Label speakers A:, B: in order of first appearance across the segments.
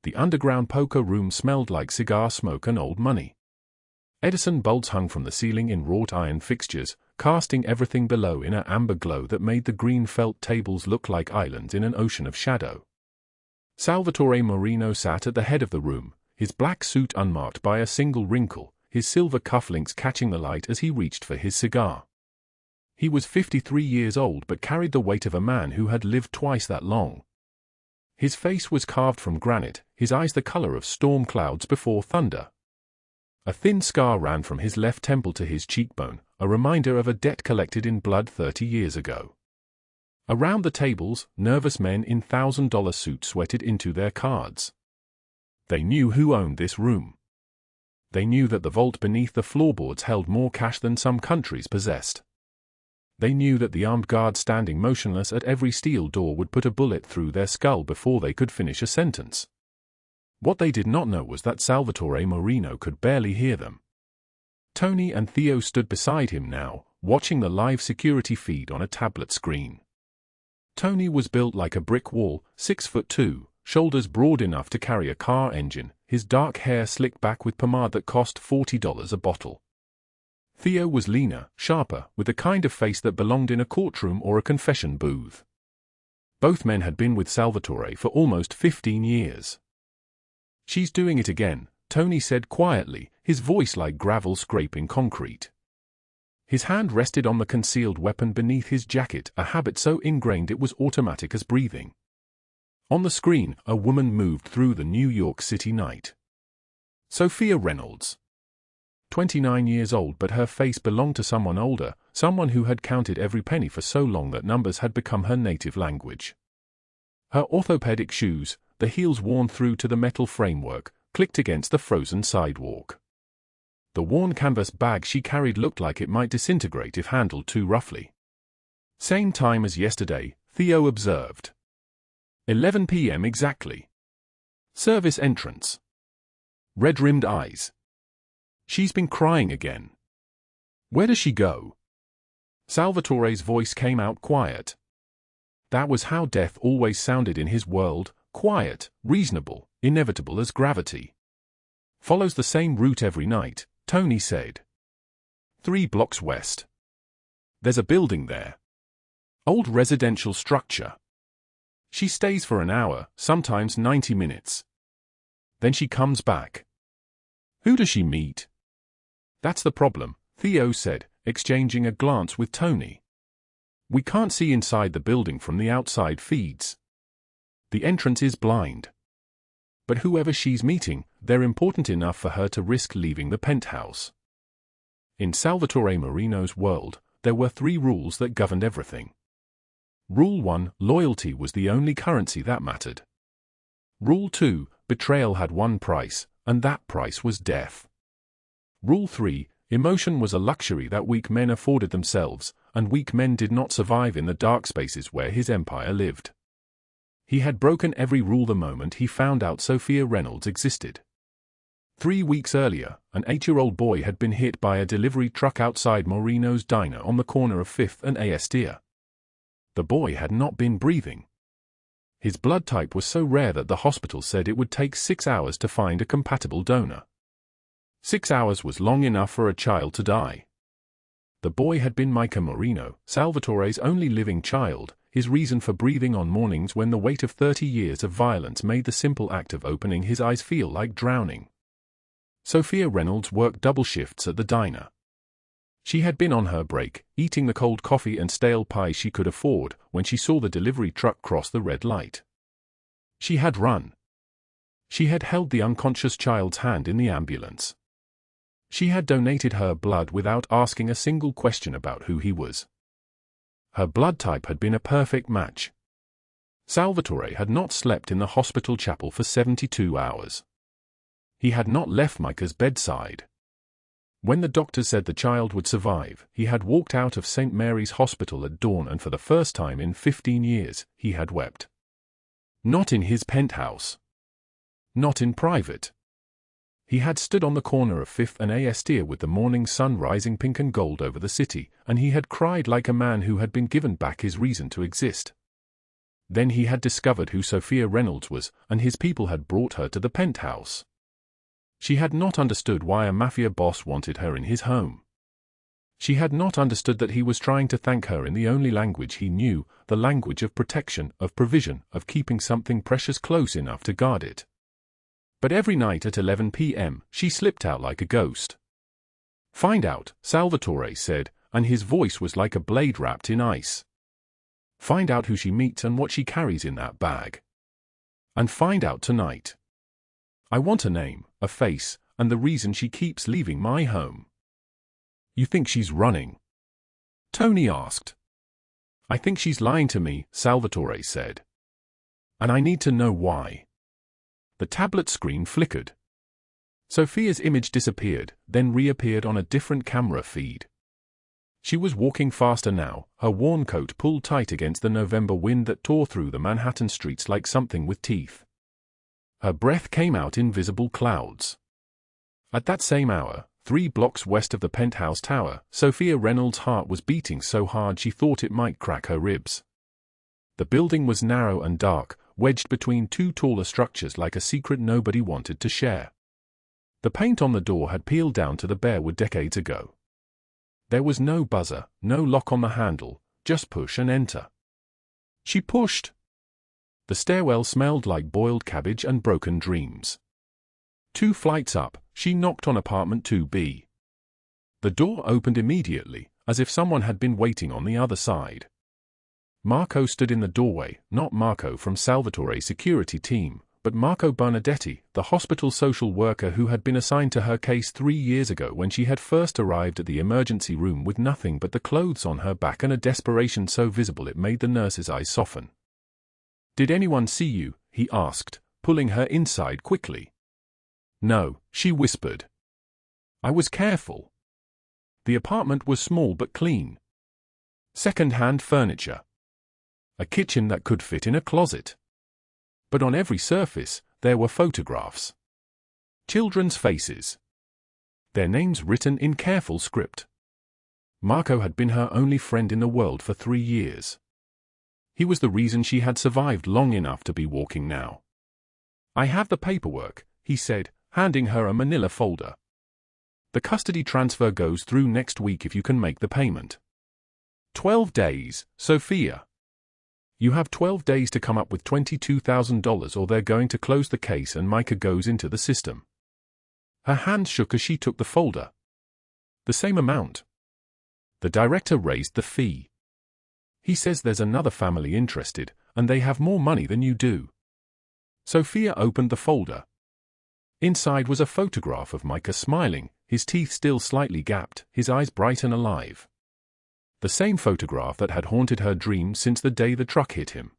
A: The underground poker room smelled like cigar smoke and old money. Edison bulbs hung from the ceiling in wrought iron fixtures, casting everything below in an amber glow that made the green felt tables look like islands in an ocean of shadow. Salvatore Moreno sat at the head of the room, his black suit unmarked by a single wrinkle, his silver cufflinks catching the light as he reached for his cigar. He was 53 years old but carried the weight of a man who had lived twice that long. His face was carved from granite, his eyes the color of storm clouds before thunder. A thin scar ran from his left temple to his cheekbone, a reminder of a debt collected in blood 30 years ago. Around the tables, nervous men in $1,000 suits sweated into their cards. They knew who owned this room. They knew that the vault beneath the floorboards held more cash than some countries possessed. They knew that the armed guard standing motionless at every steel door would put a bullet through their skull before they could finish a sentence. What they did not know was that Salvatore Moreno could barely hear them. Tony and Theo stood beside him now, watching the live security feed on a tablet screen. Tony was built like a brick wall, 6'2", shoulders broad enough to carry a car engine, his dark hair slicked back with pomade that cost $40 a bottle. Theo was leaner, sharper, with the kind of face that belonged in a courtroom or a confession booth. Both men had been with Salvatore for almost 15 years. "She's doing it again," Tony said quietly, his voice like gravel scraping concrete. His hand rested on the concealed weapon beneath his jacket, a habit so ingrained it was automatic as breathing. On the screen, a woman moved through the New York City night. Sofia Reynolds. 29 years old, but her face belonged to someone older, someone who had counted every penny for so long that numbers had become her native language. Her orthopedic shoes, the heels worn through to the metal framework, clicked against the frozen sidewalk. The worn canvas bag she carried looked like it might disintegrate if handled too roughly. "Same time as yesterday," Theo observed. 11 p.m. exactly. Service entrance. Red-rimmed eyes. "She's been crying again." "Where does she go?" Salvatore's voice came out quiet. That was how death always sounded in his world, quiet, reasonable, inevitable as gravity. "Follows the same route every night," Tony said. 3 blocks west. "There's a building there. Old residential structure. She stays for an hour, sometimes 90 minutes. Then she comes back." "Who does she meet?" "That's the problem," Theo said, exchanging a glance with Tony. "We can't see inside the building from the outside feeds. The entrance is blind. But whoever she's meeting, they're important enough for her to risk leaving the penthouse." In Salvatore Moreno's world, there were 3 rules that governed everything. Rule 1, loyalty was the only currency that mattered. Rule 2, betrayal had one price, and that price was death. Rule 3, emotion was a luxury that weak men afforded themselves, and weak men did not survive in the dark spaces where his empire lived. He had broken every rule the moment he found out Sofia Reynolds existed. 3 weeks earlier, an 8-year-old boy had been hit by a delivery truck outside Moreno's diner on the corner of 5th and Astor. The boy had not been breathing. His blood type was so rare that the hospital said it would take 6 hours to find a compatible donor. 6 hours was long enough for a child to die. The boy had been Micah Moreno, Salvatore's only living child, his reason for breathing on mornings when the weight of 30 years of violence made the simple act of opening his eyes feel like drowning. Sofia Reynolds worked double shifts at the diner. She had been on her break, eating the cold coffee and stale pie she could afford, when she saw the delivery truck cross the red light. She had run. She had held the unconscious child's hand in the ambulance. She had donated her blood without asking a single question about who he was. Her blood type had been a perfect match. Salvatore had not slept in the hospital chapel for 72 hours. He had not left Micah's bedside. When the doctor said the child would survive, he had walked out of St. Mary's Hospital at dawn, and for the first time in 15 years, he had wept. Not in his penthouse. Not in private. He had stood on the corner of 5th and Astor with the morning sun rising pink and gold over the city, and he had cried like a man who had been given back his reason to exist. Then he had discovered who Sofia Reynolds was, and his people had brought her to the penthouse. She had not understood why a mafia boss wanted her in his home. She had not understood that he was trying to thank her in the only language he knew, the language of protection, of provision, of keeping something precious close enough to guard it. But every night at 11 p.m., she slipped out like a ghost. "Find out," Salvatore said, and his voice was like a blade wrapped in ice. "Find out who she meets and what she carries in that bag. And find out tonight. I want a name, a face, and the reason she keeps leaving my home." "You think she's running?" Tony asked. "I think she's lying to me," Salvatore said. "And I need to know why." The tablet screen flickered. Sofia's image disappeared, then reappeared on a different camera feed. She was walking faster now, her worn coat pulled tight against the November wind that tore through the Manhattan streets like something with teeth. Her breath came out in visible clouds. At that same hour, 3 blocks west of the penthouse tower, Sofia Reynolds' heart was beating so hard she thought it might crack her ribs. The building was narrow and dark, wedged between 2 taller structures like a secret nobody wanted to share. The paint on the door had peeled down to the bare wood decades ago. There was no buzzer, no lock on the handle, just push and enter. She pushed. The stairwell smelled like boiled cabbage and broken dreams. 2 flights up, she knocked on apartment 2B. The door opened immediately, as if someone had been waiting on the other side. Marco stood in the doorway, not Marco from Salvatore's security team, but Marco Bernadetti, the hospital social worker who had been assigned to her case 3 years ago when she had first arrived at the emergency room with nothing but the clothes on her back and a desperation so visible it made the nurse's eyes soften. "Did anyone see you?" he asked, pulling her inside quickly. "No," she whispered. "I was careful." The apartment was small but clean. Second-hand furniture. A kitchen that could fit in a closet. But on every surface, there were photographs. Children's faces. Their names written in careful script. Marco had been her only friend in the world for 3 years. He was the reason she had survived long enough to be walking now. "I have the paperwork," he said, handing her a manila folder. "The custody transfer goes through next week if you can make the payment." 12 days, Sofia. "You have 12 days to come up with $22,000 or they're going to close the case and Micah goes into the system." Her hands shook as she took the folder. "The same amount." The director raised the fee. "He says there's another family interested, and they have more money than you do." Sofia opened the folder. Inside was a photograph of Micah smiling, his teeth still slightly gapped, his eyes bright and alive. The same photograph that had haunted her dreams since the day the truck hit him.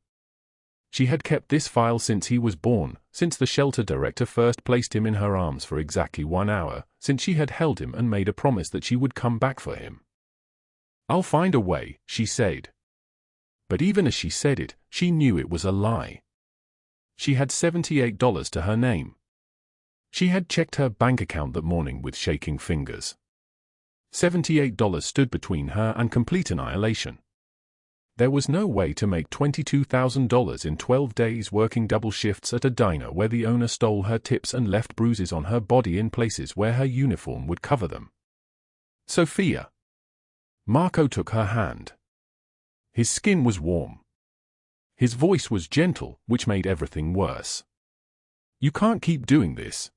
A: She had kept this file since he was born, since the shelter director first placed him in her arms for exactly 1 hour, since she had held him and made a promise that she would come back for him. "I'll find a way," she said. But even as she said it, she knew it was a lie. She had $78 to her name. She had checked her bank account that morning with shaking fingers. $78 stood between her and complete annihilation. There was no way to make $22,000 in 12 days working double shifts at a diner where the owner stole her tips and left bruises on her body in places where her uniform would cover them. "Sofia." Marco took her hand. His skin was warm. His voice was gentle, which made everything worse. "You can't keep doing this.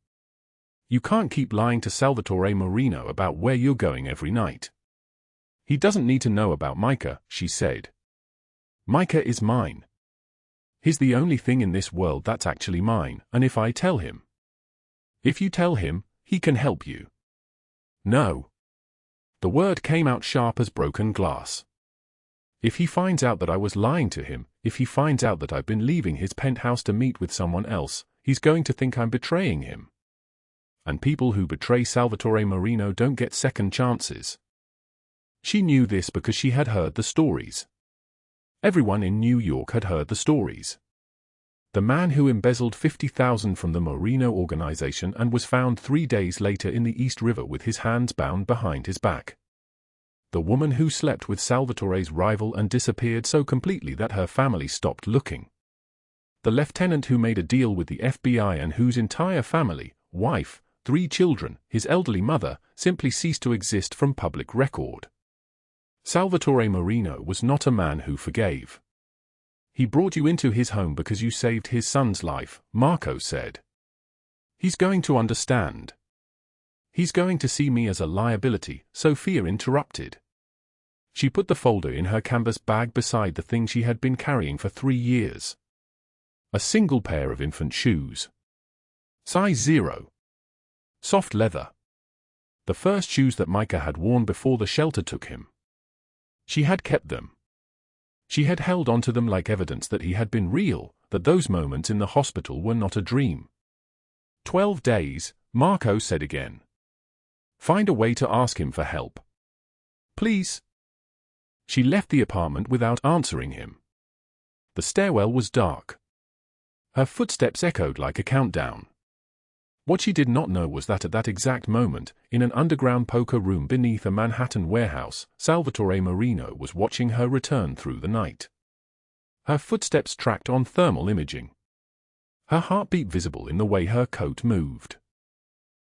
A: You can't keep lying to Salvatore Moreno about where you're going every night. He doesn't need to know about Micah," she said. "Micah is mine. He's the only thing in this world that's actually mine, and if I tell him. If you tell him, he can help you." "No." The word came out sharp as broken glass. "If he finds out that I was lying to him, if he finds out that I've been leaving his penthouse to meet with someone else, he's going to think I'm betraying him. And people who betray Salvatore Moreno don't get second chances." She knew this because she had heard the stories. Everyone in New York had heard the stories. The man who embezzled $50,000 from the Moreno organization and was found 3 days later in the East River with his hands bound behind his back. The woman who slept with Salvatore's rival and disappeared so completely that her family stopped looking. The lieutenant who made a deal with the FBI and whose entire family, wife, 3 children, his elderly mother, simply ceased to exist from public record. Salvatore Moreno was not a man who forgave. He brought you into his home because you saved his son's life, Marco said. He's going to understand. He's going to see me as a liability, Sofia interrupted. She put the folder in her canvas bag beside the thing she had been carrying for 3 years. A single pair of infant shoes. Size 0. Soft leather. The first shoes that Micah had worn before the shelter took him. She had kept them. She had held onto them like evidence that he had been real, that those moments in the hospital were not a dream. 12 days, Marco said again. Find a way to ask him for help. Please. She left the apartment without answering him. The stairwell was dark. Her footsteps echoed like a countdown. What she did not know was that at that exact moment, in an underground poker room beneath a Manhattan warehouse, Salvatore Moreno was watching her return through the night. Her footsteps tracked on thermal imaging. Her heartbeat visible in the way her coat moved.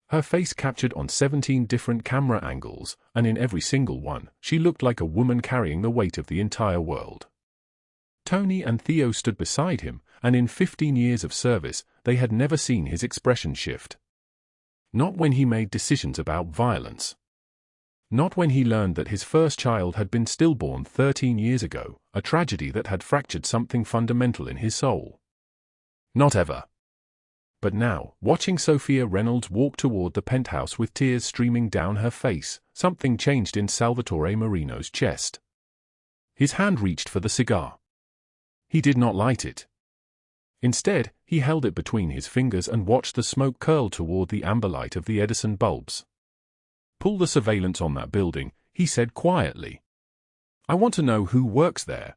A: Her face captured on 17 different camera angles, and in every single one, she looked like a woman carrying the weight of the entire world. Tony and Theo stood beside him, and in 15 years of service, they had never seen his expression shift. Not when he made decisions about violence. Not when he learned that his first child had been stillborn 13 years ago, a tragedy that had fractured something fundamental in his soul. Not ever. But now, watching Sofia Reynolds walk toward the penthouse with tears streaming down her face, something changed in Salvatore Moreno's chest. His hand reached for the cigar. He did not light it. Instead, he held it between his fingers and watched the smoke curl toward the amber light of the Edison bulbs. Pull the surveillance on that building, he said quietly. I want to know who works there.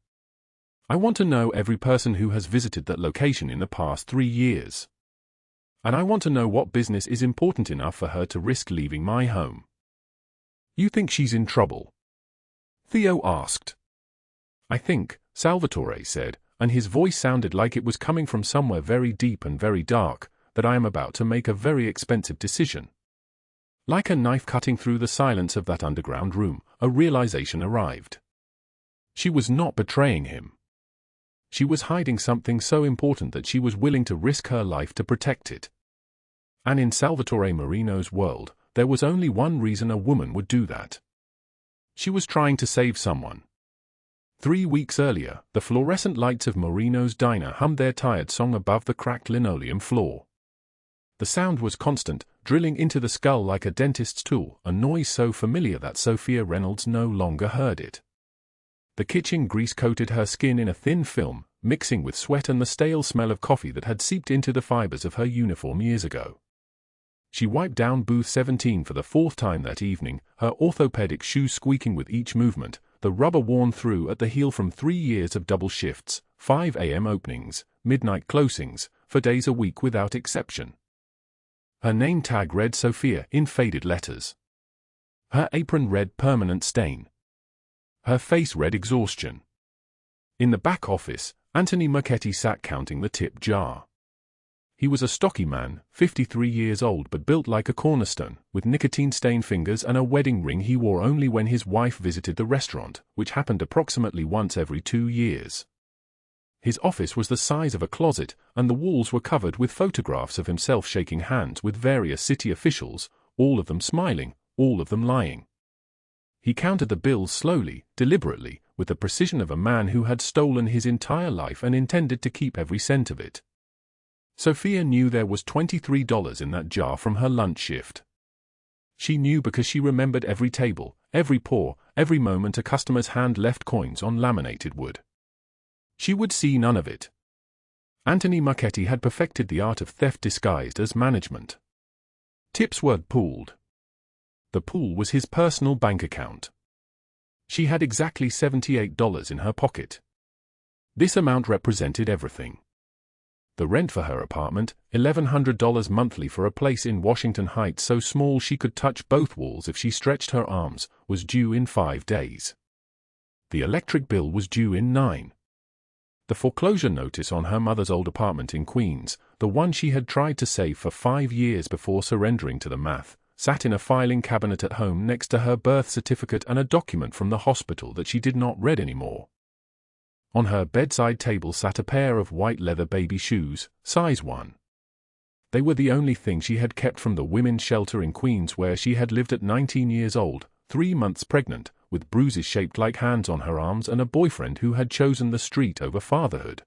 A: I want to know every person who has visited that location in the past 3 years. And I want to know what business is important enough for her to risk leaving my home. You think she's in trouble? Theo asked. I think, Salvatore said, and his voice sounded like it was coming from somewhere very deep and very dark, that I am about to make a very expensive decision. Like a knife cutting through the silence of that underground room, a realization arrived. She was not betraying him. She was hiding something so important that she was willing to risk her life to protect it. And in Salvatore Moreno's world, there was only one reason a woman would do that. She was trying to save someone. 3 weeks earlier, the fluorescent lights of Moreno's diner hummed their tired song above the cracked linoleum floor. The sound was constant, drilling into the skull like a dentist's tool, a noise so familiar that Sofia Reynolds no longer heard it. The kitchen grease coated her skin in a thin film, mixing with sweat and the stale smell of coffee that had seeped into the fibers of her uniform years ago. She wiped down booth 17 for the 4th time that evening, her orthopedic shoes squeaking with each movement, the rubber worn through at the heel from 3 years of double shifts, 5 a.m. openings, midnight closings, for days a week without exception. Her name tag read Sofia in faded letters. Her apron read permanent stain. Her face read exhaustion. In the back office, Anthony Marchetti sat counting the tip jar. He was a stocky man, 53 years old but built like a cornerstone, with nicotine-stained fingers and a wedding ring he wore only when his wife visited the restaurant, which happened approximately once every 2 years. His office was the size of a closet, and the walls were covered with photographs of himself shaking hands with various city officials, all of them smiling, all of them lying. He counted the bills slowly, deliberately, with the precision of a man who had stolen his entire life and intended to keep every cent of it. Sofia knew there was $23 in that jar from her lunch shift. She knew because she remembered every table, every pour, every moment a customer's hand left coins on laminated wood. She would see none of it. Anthony Marchetti had perfected the art of theft disguised as management. Tips were pooled. The pool was his personal bank account. She had exactly $78 in her pocket. This amount represented everything. The rent for her apartment, $1,100 monthly for a place in Washington Heights so small she could touch both walls if she stretched her arms, was due in 5 days. The electric bill was due in 9. The foreclosure notice on her mother's old apartment in Queens, the one she had tried to save for 5 years before surrendering to the math, sat in a filing cabinet at home next to her birth certificate and a document from the hospital that she did not read anymore. On her bedside table sat a pair of white leather baby shoes, size 1. They were the only thing she had kept from the women's shelter in Queens where she had lived at 19 years old, 3 months pregnant, with bruises shaped like hands on her arms and a boyfriend who had chosen the street over fatherhood.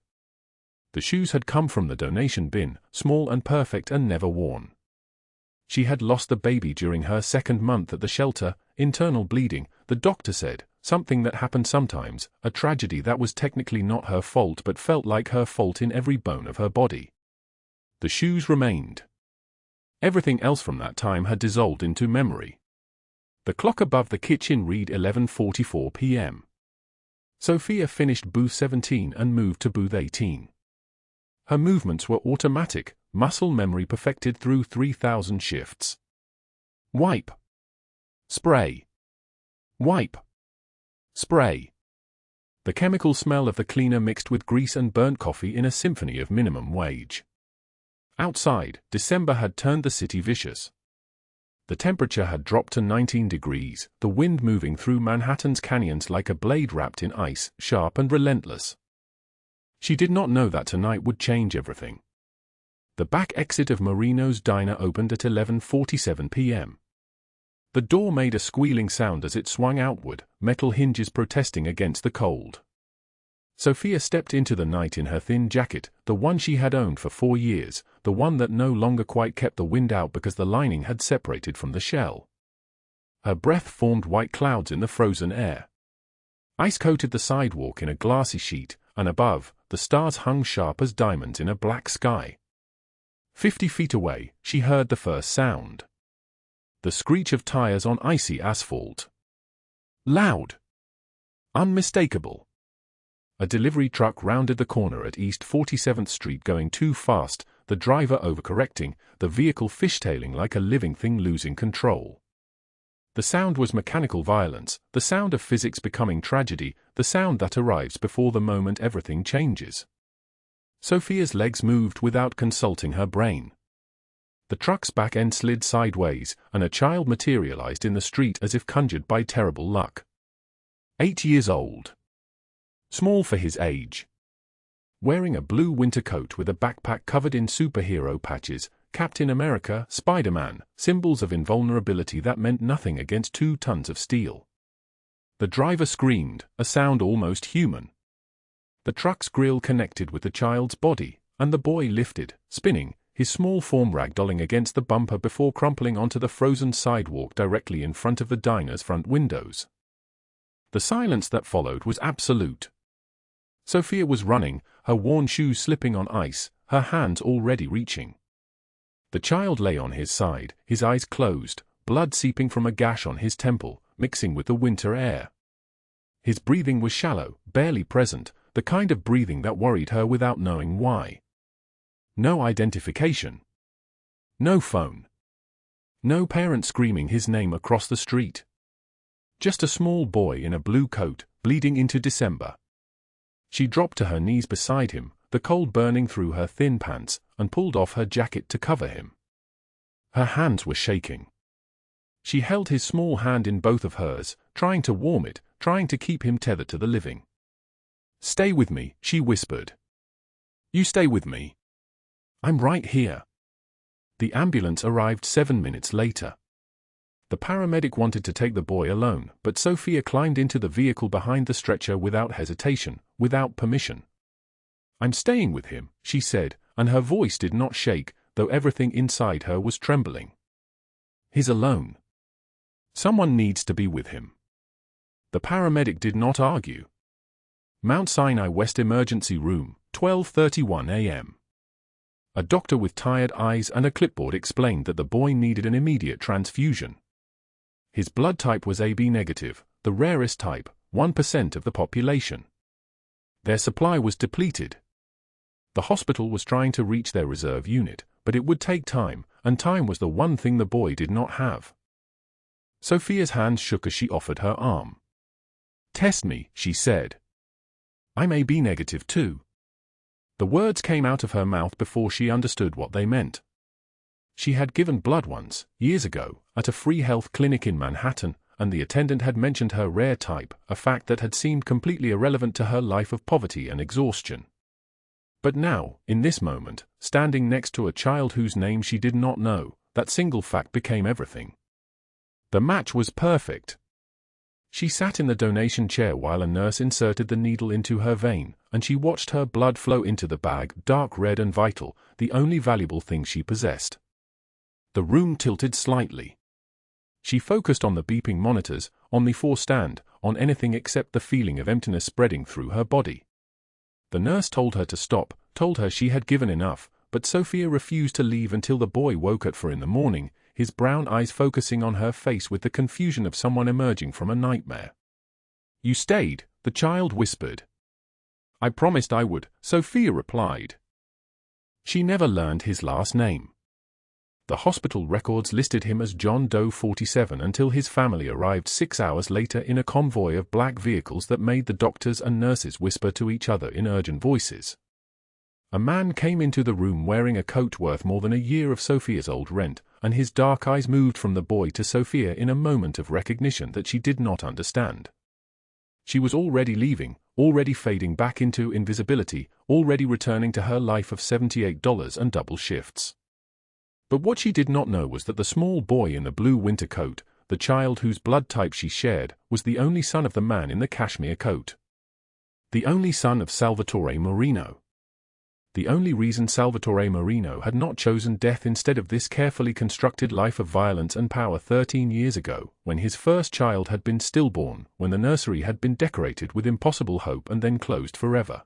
A: The shoes had come from the donation bin, small and perfect and never worn. She had lost the baby during her 2nd month at the shelter, internal bleeding, the doctor said, something that happened sometimes, a tragedy that was technically not her fault but felt like her fault in every bone of her body. The shoes remained. Everything else from that time had dissolved into memory. The clock above the kitchen read 11:44 p.m. Sofia finished booth 17 and moved to booth 18. Her movements were automatic, muscle memory perfected through 3,000 shifts. Wipe. Spray. Wipe. Spray. The chemical smell of the cleaner mixed with grease and burnt coffee in a symphony of minimum wage. Outside, December had turned the city vicious. The temperature had dropped to 19 degrees, the wind moving through Manhattan's canyons like a blade wrapped in ice, sharp and relentless. She did not know that tonight would change everything. The back exit of Moreno's diner opened at 11:47 p.m. The door made a squealing sound as it swung outward, metal hinges protesting against the cold. Sofia stepped into the night in her thin jacket, the one she had owned for 4 years, the one that no longer quite kept the wind out because the lining had separated from the shell. Her breath formed white clouds in the frozen air. Ice coated the sidewalk in a glassy sheet, and above, the stars hung sharp as diamonds in a black sky. 50 feet away, she heard the first sound. The screech of tires on icy asphalt. Loud. Unmistakable. A delivery truck rounded the corner at East 47th Street going too fast, the driver overcorrecting, the vehicle fishtailing like a living thing losing control. The sound was mechanical violence, the sound of physics becoming tragedy, the sound that arrives before the moment everything changes. Sofia's legs moved without consulting her brain. The truck's back end slid sideways, and a child materialized in the street as if conjured by terrible luck. 8 years old. Small for his age. Wearing a blue winter coat with a backpack covered in superhero patches, Captain America, Spider-Man, symbols of invulnerability that meant nothing against 2 tons of steel. The driver screamed, a sound almost human. The truck's grille connected with the child's body, and the boy lifted, spinning, his small form ragdolling against the bumper before crumpling onto the frozen sidewalk directly in front of the diner's front windows. The silence that followed was absolute. Sofia was running, her worn shoes slipping on ice, her hands already reaching. The child lay on his side, his eyes closed, blood seeping from a gash on his temple, mixing with the winter air. His breathing was shallow, barely present, the kind of breathing that worried her without knowing why. No identification. No phone. No parent screaming his name across the street. Just a small boy in a blue coat, bleeding into December. She dropped to her knees beside him, the cold burning through her thin pants, and pulled off her jacket to cover him. Her hands were shaking. She held his small hand in both of hers, trying to warm it, trying to keep him tethered to the living. "Stay with me," she whispered. "You stay with me. I'm right here." The ambulance arrived 7 minutes later. The paramedic wanted to take the boy alone, but Sofia climbed into the vehicle behind the stretcher without hesitation, without permission. "I'm staying with him," she said, and her voice did not shake, though everything inside her was trembling. "He's alone. Someone needs to be with him." The paramedic did not argue. Mount Sinai West Emergency Room, 12:31 a.m. A doctor with tired eyes and a clipboard explained that the boy needed an immediate transfusion. His blood type was AB negative, the rarest type, 1% of the population. Their supply was depleted. The hospital was trying to reach their reserve unit, but it would take time, and time was the one thing the boy did not have. Sofia's hands shook as she offered her arm. "Test me," she said. "I may be negative too." The words came out of her mouth before she understood what they meant. She had given blood once, years ago, at a free health clinic in Manhattan, and the attendant had mentioned her rare type, a fact that had seemed completely irrelevant to her life of poverty and exhaustion. But now, in this moment, standing next to a child whose name she did not know, that single fact became everything. The match was perfect. She sat in the donation chair while a nurse inserted the needle into her vein, and she watched her blood flow into the bag, dark red and vital, the only valuable thing she possessed. The room tilted slightly. She focused on the beeping monitors, on the four stand, on anything except the feeling of emptiness spreading through her body. The nurse told her to stop, told her she had given enough, but Sofia refused to leave until the boy woke at 4 in the morning, his brown eyes focusing on her face with the confusion of someone emerging from a nightmare. "You stayed," the child whispered. "I promised I would," Sofia replied. She never learned his last name. The hospital records listed him as John Doe 47 until his family arrived 6 hours later in a convoy of black vehicles that made the doctors and nurses whisper to each other in urgent voices. A man came into the room wearing a coat worth more than a year of Sofia's old rent, and his dark eyes moved from the boy to Sofia in a moment of recognition that she did not understand. She was already leaving, already fading back into invisibility, already returning to her life of $78 and double shifts. But what she did not know was that the small boy in the blue winter coat, the child whose blood type she shared, was the only son of the man in the cashmere coat. The only son of Salvatore Moreno. The only reason Salvatore Moreno had not chosen death instead of this carefully constructed life of violence and power 13 years ago, when his first child had been stillborn, when the nursery had been decorated with impossible hope and then closed forever.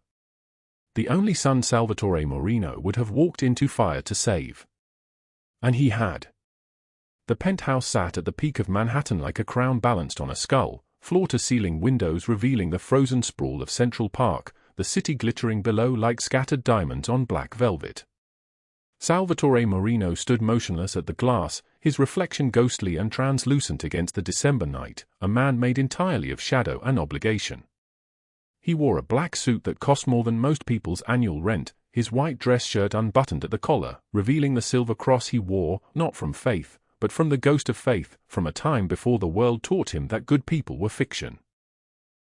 A: The only son Salvatore Moreno would have walked into fire to save. And he had. The penthouse sat at the peak of Manhattan like a crown balanced on a skull, floor-to-ceiling windows revealing the frozen sprawl of Central Park, the city glittering below like scattered diamonds on black velvet. Salvatore Moreno stood motionless at the glass, his reflection ghostly and translucent against the December night, a man made entirely of shadow and obligation. He wore a black suit that cost more than most people's annual rent, his white dress shirt unbuttoned at the collar, revealing the silver cross he wore, not from faith, but from the ghost of faith, from a time before the world taught him that good people were fiction.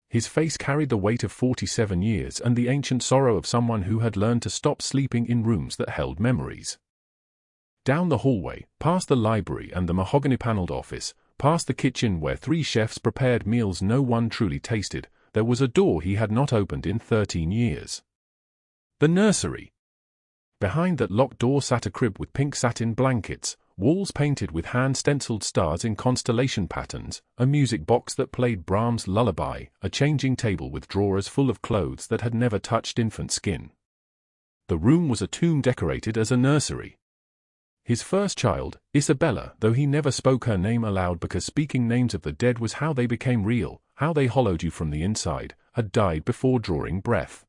A: His face carried the weight of 47 years and the ancient sorrow of someone who had learned to stop sleeping in rooms that held memories. Down the hallway, past the library and the mahogany-paneled office, past the kitchen where 3 chefs prepared meals no one truly tasted, there was a door he had not opened in 13 years. The nursery. Behind that locked door sat a crib with pink satin blankets, walls painted with hand-stenciled stars in constellation patterns, a music box that played Brahms' Lullaby, a changing table with drawers full of clothes that had never touched infant skin. The room was a tomb decorated as a nursery. His first child, Isabella, though he never spoke her name aloud because speaking names of the dead was how they became real, how they hollowed you from the inside, had died before drawing breath.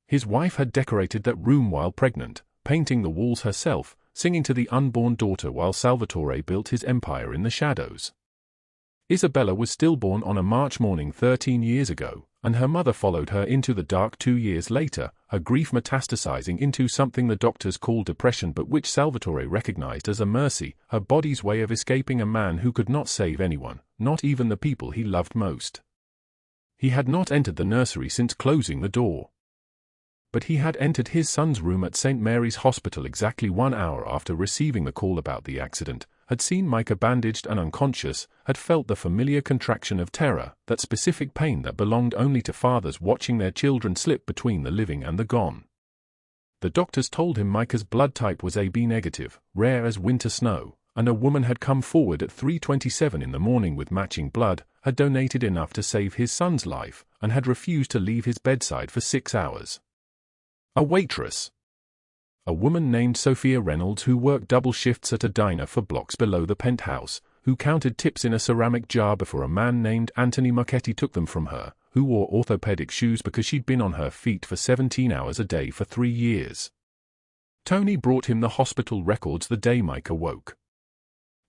A: His wife had decorated that room while pregnant, painting the walls herself, singing to the unborn daughter while Salvatore built his empire in the shadows. Isabella was stillborn on a March morning 13 years ago, and her mother followed her into the dark 2 years later, her grief metastasizing into something the doctors called depression but which Salvatore recognized as a mercy, her body's way of escaping a man who could not save anyone, not even the people he loved most. He had not entered the nursery since closing the door. But he had entered his son's room at St. Mary's Hospital exactly 1 hour after receiving the call about the accident, had seen Micah bandaged and unconscious, had felt the familiar contraction of terror, that specific pain that belonged only to fathers watching their children slip between the living and the gone. The doctors told him Micah's blood type was AB negative, rare as winter snow, and a woman had come forward at 3:27 in the morning with matching blood, had donated enough to save his son's life, and had refused to leave his bedside for 6 hours. A waitress. A woman named Sofia Reynolds who worked double shifts at a diner for blocks below the penthouse, who counted tips in a ceramic jar before a man named Anthony Marchetti took them from her, who wore orthopedic shoes because she'd been on her feet for 17 hours a day for 3 years. Tony brought him the hospital records the day Micah woke.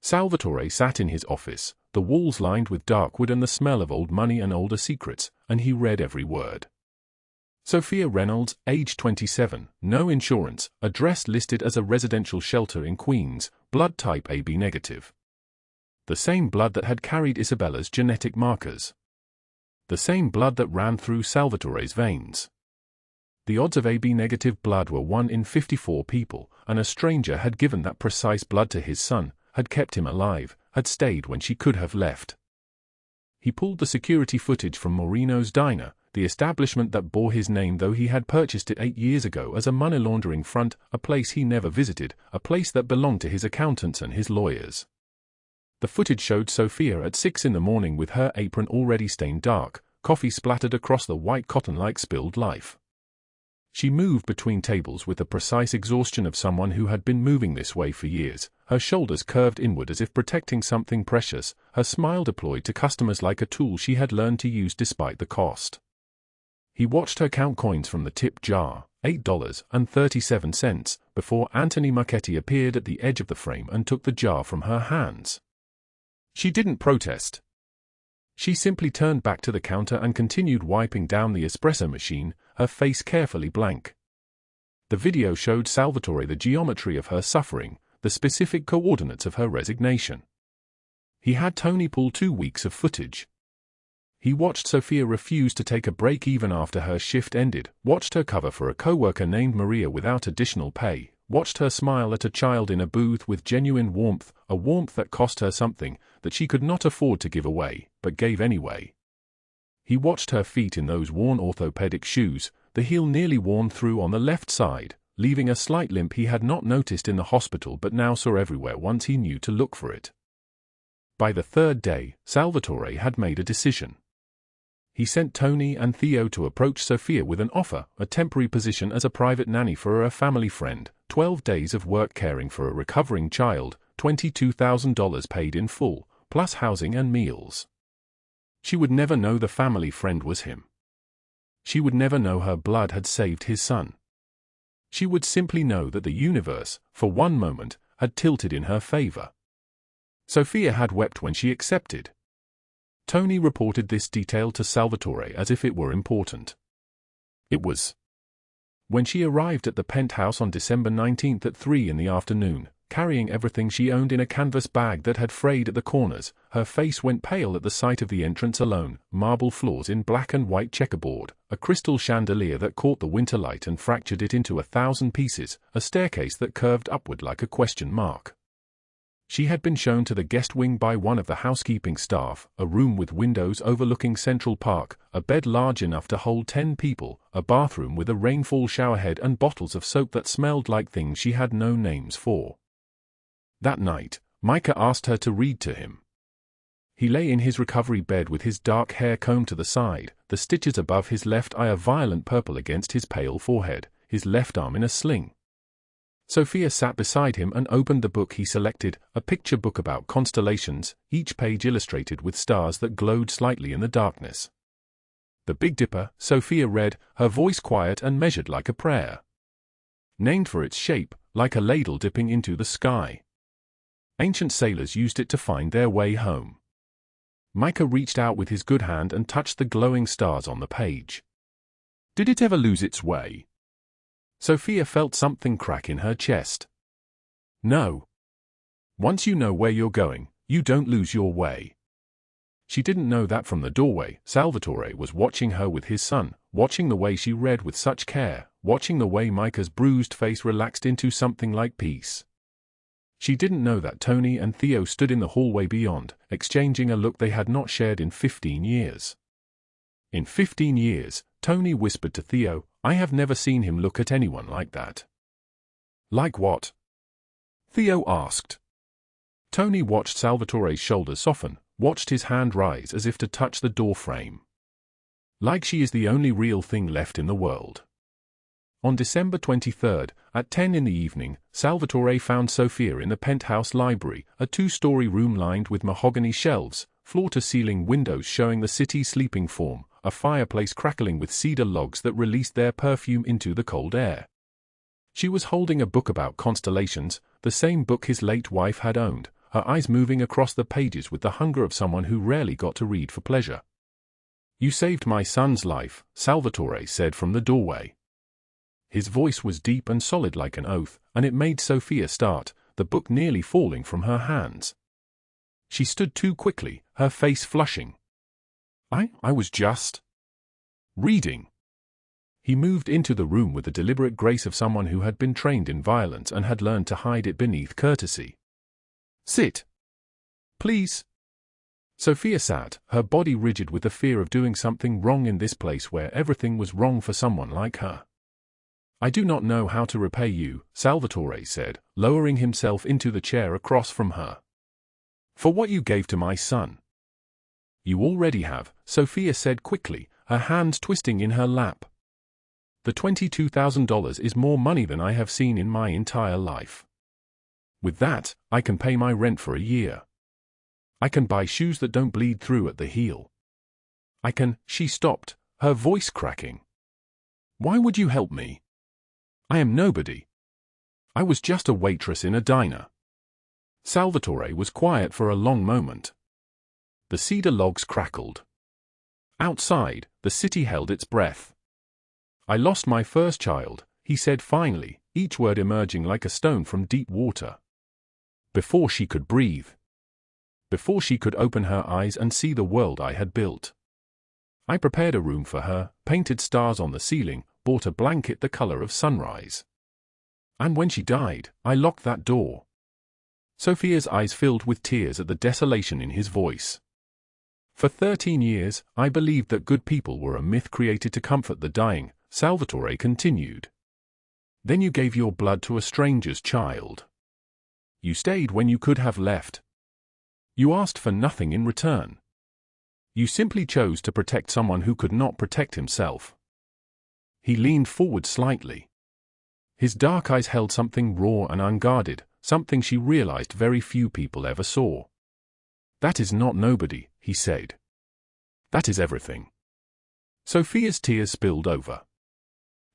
A: Salvatore sat in his office, the walls lined with dark wood and the smell of old money and older secrets, and he read every word. Sofia Reynolds, age 27, no insurance, address listed as a residential shelter in Queens, blood type AB negative. The same blood that had carried Isabella's genetic markers. The same blood that ran through Salvatore's veins. The odds of AB negative blood were 1 in 54 people, and a stranger had given that precise blood to his son, had kept him alive, had stayed when she could have left. He pulled the security footage from Moreno's diner, the establishment that bore his name though he had purchased it 8 years ago as a money laundering front, a place he never visited, a place that belonged to his accountants and his lawyers. The footage showed Sofia at 6 in the morning with her apron already stained dark, coffee splattered across the white cotton like spilled life. She moved between tables with the precise exhaustion of someone who had been moving this way for years, her shoulders curved inward as if protecting something precious, her smile deployed to customers like a tool she had learned to use despite the cost. He watched her count coins from the tip jar, $8.37, before Anthony Marchetti appeared at the edge of the frame and took the jar from her hands. She didn't protest. She simply turned back to the counter and continued wiping down the espresso machine, her face carefully blank. The video showed Salvatore the geometry of her suffering, the specific coordinates of her resignation. He had Tony pull 2 weeks of footage. He watched Sofia refuse to take a break even after her shift ended, watched her cover for a co-worker named Maria without additional pay, watched her smile at a child in a booth with genuine warmth, a warmth that cost her something that she could not afford to give away, but gave anyway. He watched her feet in those worn orthopedic shoes, the heel nearly worn through on the left side, leaving a slight limp he had not noticed in the hospital but now saw everywhere once he knew to look for it. By the 3rd day, Salvatore had made a decision. He sent Tony and Theo to approach Sofia with an offer, a temporary position as a private nanny for a family friend, 12 days of work caring for a recovering child, $22,000 paid in full, plus housing and meals. She would never know the family friend was him. She would never know her blood had saved his son. She would simply know that the universe, for one moment, had tilted in her favor. Sofia had wept when she accepted. Tony reported this detail to Salvatore as if it were important. It was. When she arrived at the penthouse on December 19 at 3 in the afternoon, carrying everything she owned in a canvas bag that had frayed at the corners, her face went pale at the sight of the entrance alone, marble floors in black and white checkerboard, a crystal chandelier that caught the winter light and fractured it into 1,000 pieces, a staircase that curved upward like a question mark. She had been shown to the guest wing by one of the housekeeping staff, a room with windows overlooking Central Park, a bed large enough to hold 10 people, a bathroom with a rainfall showerhead and bottles of soap that smelled like things she had no names for. That night, Micah asked her to read to him. He lay in his recovery bed with his dark hair combed to the side, the stitches above his left eye a violent purple against his pale forehead, his left arm in a sling. Sofia sat beside him and opened the book he selected, a picture book about constellations, each page illustrated with stars that glowed slightly in the darkness. The Big Dipper, Sofia read, her voice quiet and measured like a prayer. Named for its shape, like a ladle dipping into the sky. Ancient sailors used it to find their way home. Micah reached out with his good hand and touched the glowing stars on the page. Did it ever lose its way? Sofia felt something crack in her chest. No. Once you know where you're going, you don't lose your way. She didn't know that from the doorway. Salvatore was watching her with his son, watching the way she read with such care, watching the way Micah's bruised face relaxed into something like peace. She didn't know that Tony and Theo stood in the hallway beyond, exchanging a look they had not shared in 15 years. In 15 years, Tony whispered to Theo, I have never seen him look at anyone like that. Like what? Theo asked. Tony watched Salvatore's shoulders soften, watched his hand rise as if to touch the door frame. Like she is the only real thing left in the world. On December 23, at 10 in the evening, Salvatore found Sofia in the penthouse library, a two-story room lined with mahogany shelves, floor-to-ceiling windows showing the city's sleeping form, a fireplace crackling with cedar logs that released their perfume into the cold air. She was holding a book about constellations, the same book his late wife had owned, her eyes moving across the pages with the hunger of someone who rarely got to read for pleasure. "You saved my son's life," Salvatore said from the doorway. His voice was deep and solid like an oath, and it made Sofia start, the book nearly falling from her hands. She stood too quickly, her face flushing. I was just reading." He moved into the room with the deliberate grace of someone who had been trained in violence and had learned to hide it beneath courtesy. "Sit. Please." Sofia sat, her body rigid with the fear of doing something wrong in this place where everything was wrong for someone like her. "I do not know how to repay you," Salvatore said, lowering himself into the chair across from her. "For what you gave to my son." "You already have," Sofia said quickly, her hands twisting in her lap. "The $22,000 is more money than I have seen in my entire life. With that, I can pay my rent for a year. I can buy shoes that don't bleed through at the heel. I can—" She stopped, her voice cracking. "Why would you help me? I am nobody. I was just a waitress in a diner." Salvatore was quiet for a long moment. The cedar logs crackled. Outside, the city held its breath. "I lost my first child," he said finally, each word emerging like a stone from deep water. "Before she could breathe. Before she could open her eyes and see the world I had built. I prepared a room for her, painted stars on the ceiling, bought a blanket the color of sunrise. And when she died, I locked that door." Sofia's eyes filled with tears at the desolation in his voice. "For 13 years, I believed that good people were a myth created to comfort the dying," Salvatore continued. "Then you gave your blood to a stranger's child. You stayed when you could have left. You asked for nothing in return. You simply chose to protect someone who could not protect himself." He leaned forward slightly. His dark eyes held something raw and unguarded, something she realized very few people ever saw. "That is not nobody," he said. "That is everything." Sofia's tears spilled over.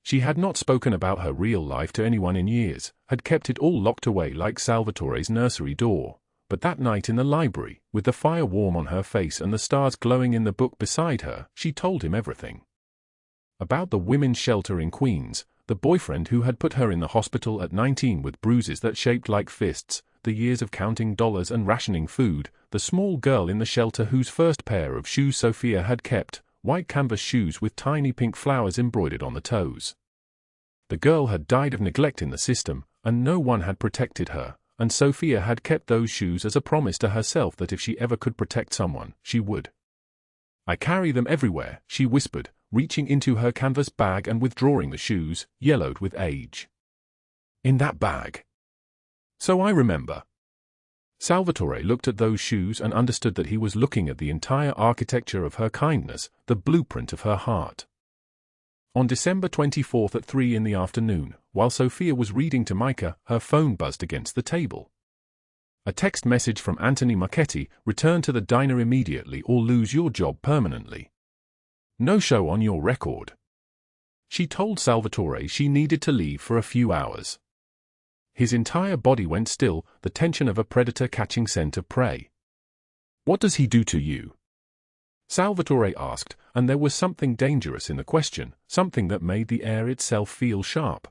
A: She had not spoken about her real life to anyone in years, had kept it all locked away like Salvatore's nursery door. But that night in the library, with the fire warm on her face and the stars glowing in the book beside her, she told him everything. About the women's shelter in Queens, the boyfriend who had put her in the hospital at 19 with bruises that shaped like fists, the years of counting dollars and rationing food, the small girl in the shelter whose first pair of shoes Sofia had kept, white canvas shoes with tiny pink flowers embroidered on the toes. The girl had died of neglect in the system, and no one had protected her, and Sofia had kept those shoes as a promise to herself that if she ever could protect someone, she would. "I carry them everywhere," she whispered, reaching into her canvas bag and withdrawing the shoes, yellowed with age. "In that bag." "So I remember." Salvatore looked at those shoes and understood that he was looking at the entire architecture of her kindness, the blueprint of her heart. On December 24 at 3 in the afternoon, while Sofia was reading to Micah, her phone buzzed against the table. A text message from Anthony Marchetti: "Return to the diner immediately or lose your job permanently. No show on your record." She told Salvatore she needed to leave for a few hours. His entire body went still, the tension of a predator catching scent of prey. "What does he do to you?" Salvatore asked, and there was something dangerous in the question, something that made the air itself feel sharp.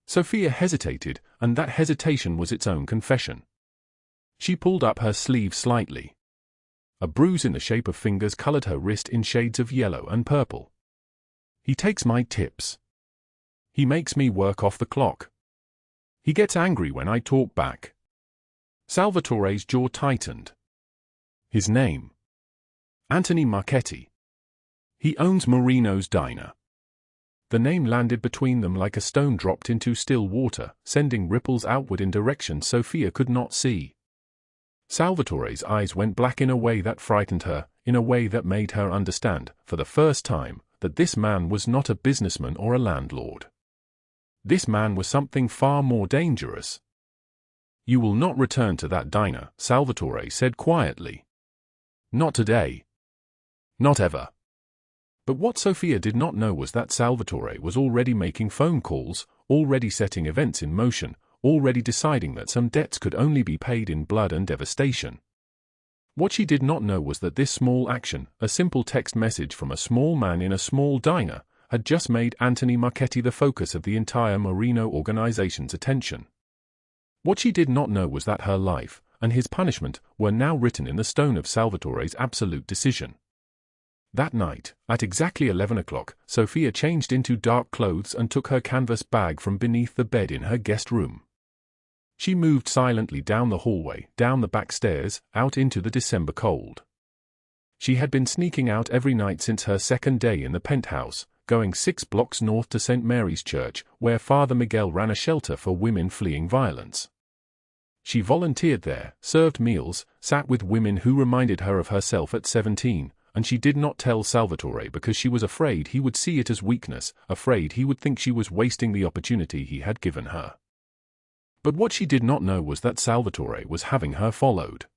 A: Sofia hesitated, and that hesitation was its own confession. She pulled up her sleeve slightly. A bruise in the shape of fingers colored her wrist in shades of yellow and purple. "He takes my tips. He makes me work off the clock. He gets angry when I talk back." Salvatore's jaw tightened. "His name? Anthony Marchetti. He owns Moreno's diner." The name landed between them like a stone dropped into still water, sending ripples outward in directions Sofia could not see. Salvatore's eyes went black in a way that frightened her, in a way that made her understand, for the first time, that this man was not a businessman or a landlord. This man was something far more dangerous. "You will not return to that diner," Salvatore said quietly. "Not today. Not ever." But what Sofia did not know was that Salvatore was already making phone calls, already setting events in motion, already deciding that some debts could only be paid in blood and devastation. What she did not know was that this small action, a simple text message from a small man in a small diner, had just made Anthony Marchetti the focus of the entire Moreno organization's attention. What she did not know was that her life, and his punishment, were now written in the stone of Salvatore's absolute decision. That night, at exactly 11 o'clock, Sofia changed into dark clothes and took her canvas bag from beneath the bed in her guest room. She moved silently down the hallway, down the back stairs, out into the December cold. She had been sneaking out every night since her second day in the penthouse, going 6 blocks north to St. Mary's Church, where Father Miguel ran a shelter for women fleeing violence. She volunteered there, served meals, sat with women who reminded her of herself at 17, and she did not tell Salvatore because she was afraid he would see it as weakness, afraid he would think she was wasting the opportunity he had given her. But what she did not know was that Salvatore was having her followed.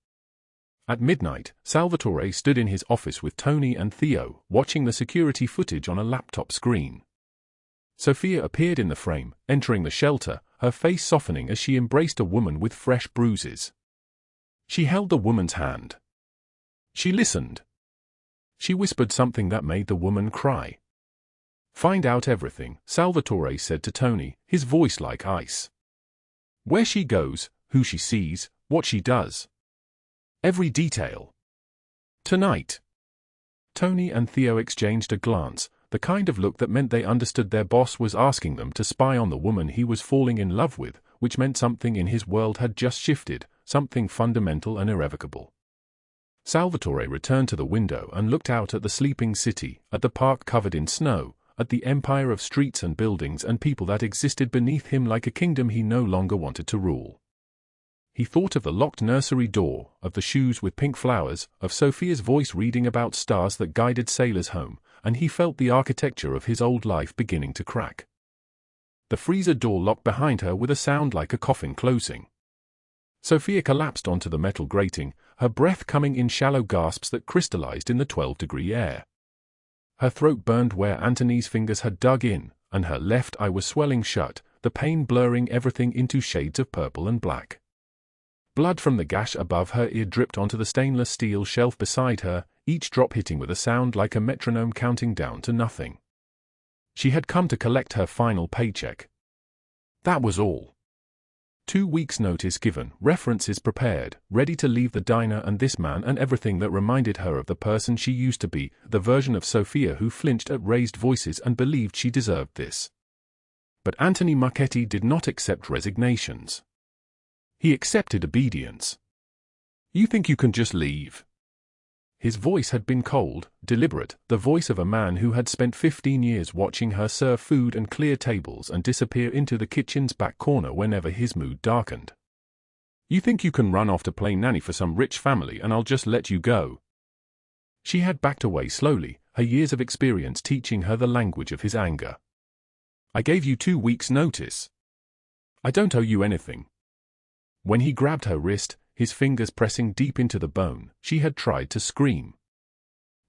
A: At midnight, Salvatore stood in his office with Tony and Theo, watching the security footage on a laptop screen. Sofia appeared in the frame, entering the shelter, her face softening as she embraced a woman with fresh bruises. She held the woman's hand. She listened. She whispered something that made the woman cry. "Find out everything," Salvatore said to Tony, his voice like ice. "Where she goes, who she sees, what she does. Every detail. Tonight." Tony and Theo exchanged a glance, the kind of look that meant they understood their boss was asking them to spy on the woman he was falling in love with, which meant something in his world had just shifted, something fundamental and irrevocable. Salvatore returned to the window and looked out at the sleeping city, at the park covered in snow, at the empire of streets and buildings and people that existed beneath him like a kingdom he no longer wanted to rule. He thought of the locked nursery door, of the shoes with pink flowers, of Sofia's voice reading about stars that guided sailors home, and he felt the architecture of his old life beginning to crack. The freezer door locked behind her with a sound like a coffin closing. Sofia collapsed onto the metal grating, her breath coming in shallow gasps that crystallized in the 12-degree air. Her throat burned where Anthony's fingers had dug in, and her left eye was swelling shut, the pain blurring everything into shades of purple and black. Blood from the gash above her ear dripped onto the stainless steel shelf beside her, each drop hitting with a sound like a metronome counting down to nothing. She had come to collect her final paycheck. That was all. 2 weeks' notice given, references prepared, ready to leave the diner and this man and everything that reminded her of the person she used to be, the version of Sofia who flinched at raised voices and believed she deserved this. But Anthony Marchetti did not accept resignations. He accepted obedience. "You think you can just leave?" His voice had been cold, deliberate, the voice of a man who had spent 15 years watching her serve food and clear tables and disappear into the kitchen's back corner whenever his mood darkened. "You think you can run off to play nanny for some rich family and I'll just let you go?" She had backed away slowly, her years of experience teaching her the language of his anger. "I gave you 2 weeks' notice. I don't owe you anything." When he grabbed her wrist, his fingers pressing deep into the bone, she had tried to scream.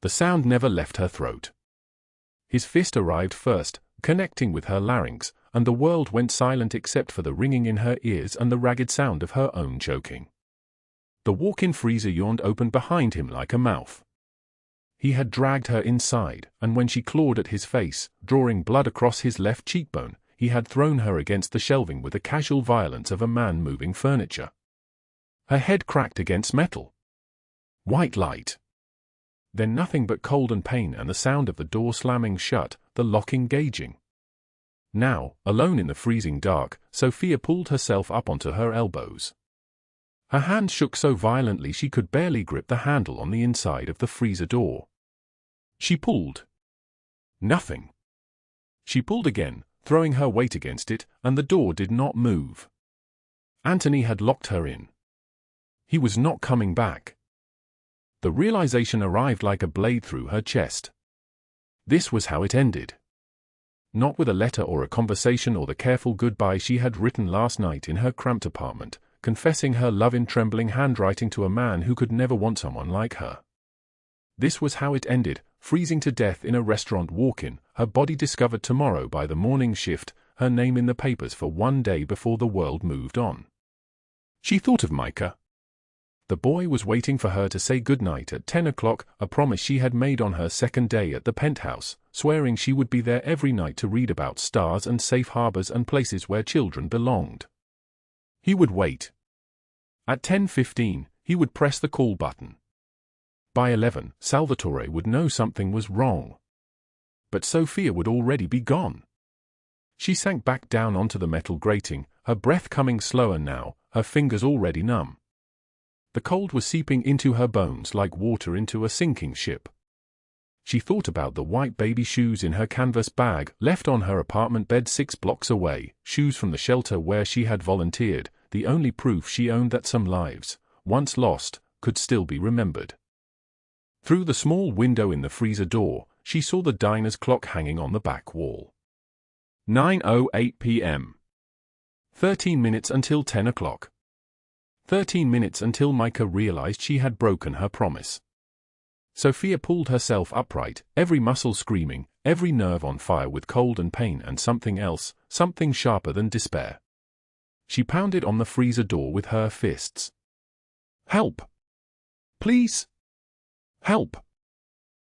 A: The sound never left her throat. His fist arrived first, connecting with her larynx, and the world went silent except for the ringing in her ears and the ragged sound of her own choking. The walk-in freezer yawned open behind him like a mouth. He had dragged her inside, and when she clawed at his face, drawing blood across his left cheekbone, he had thrown her against the shelving with the casual violence of a man moving furniture. Her head cracked against metal. White light. Then nothing but cold and pain and the sound of the door slamming shut, the lock engaging. Now, alone in the freezing dark, Sofia pulled herself up onto her elbows. Her hand shook so violently she could barely grip the handle on the inside of the freezer door. She pulled. Nothing. She pulled again, throwing her weight against it, and the door did not move. Anthony had locked her in. He was not coming back. The realization arrived like a blade through her chest. This was how it ended. Not with a letter or a conversation or the careful goodbye she had written last night in her cramped apartment, confessing her love in trembling handwriting to a man who could never want someone like her. This was how it ended, freezing to death in a restaurant walk-in, her body discovered tomorrow by the morning shift, her name in the papers for one day before the world moved on. She thought of Micah. The boy was waiting for her to say goodnight at 10 o'clock, a promise she had made on her second day at the penthouse, swearing she would be there every night to read about stars and safe harbors and places where children belonged. He would wait. At 10:15, he would press the call button. By 11, Salvatore would know something was wrong. But Sofia would already be gone. She sank back down onto the metal grating, her breath coming slower now, her fingers already numb. The cold was seeping into her bones like water into a sinking ship. She thought about the white baby shoes in her canvas bag, left on her apartment bed 6 blocks away, shoes from the shelter where she had volunteered, the only proof she owned that some lives, once lost, could still be remembered. Through the small window in the freezer door, she saw the diner's clock hanging on the back wall. 9:08 p.m. 13 minutes until 10 o'clock. 13 minutes until Micah realized she had broken her promise. Sofia pulled herself upright, every muscle screaming, every nerve on fire with cold and pain and something else, something sharper than despair. She pounded on the freezer door with her fists. Help! Please! Help!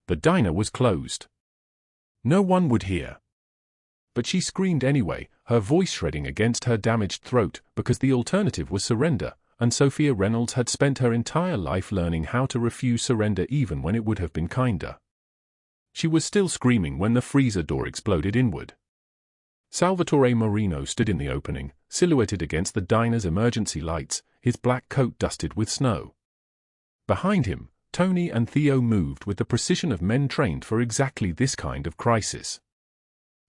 A: The diner was closed. No one would hear. But she screamed anyway, her voice shredding against her damaged throat, because the alternative was surrender, and Sofia Reynolds had spent her entire life learning how to refuse surrender even when it would have been kinder. She was still screaming when the freezer door exploded inward. Salvatore Moreno stood in the opening, silhouetted against the diner's emergency lights, his black coat dusted with snow. Behind him, Tony and Theo moved with the precision of men trained for exactly this kind of crisis.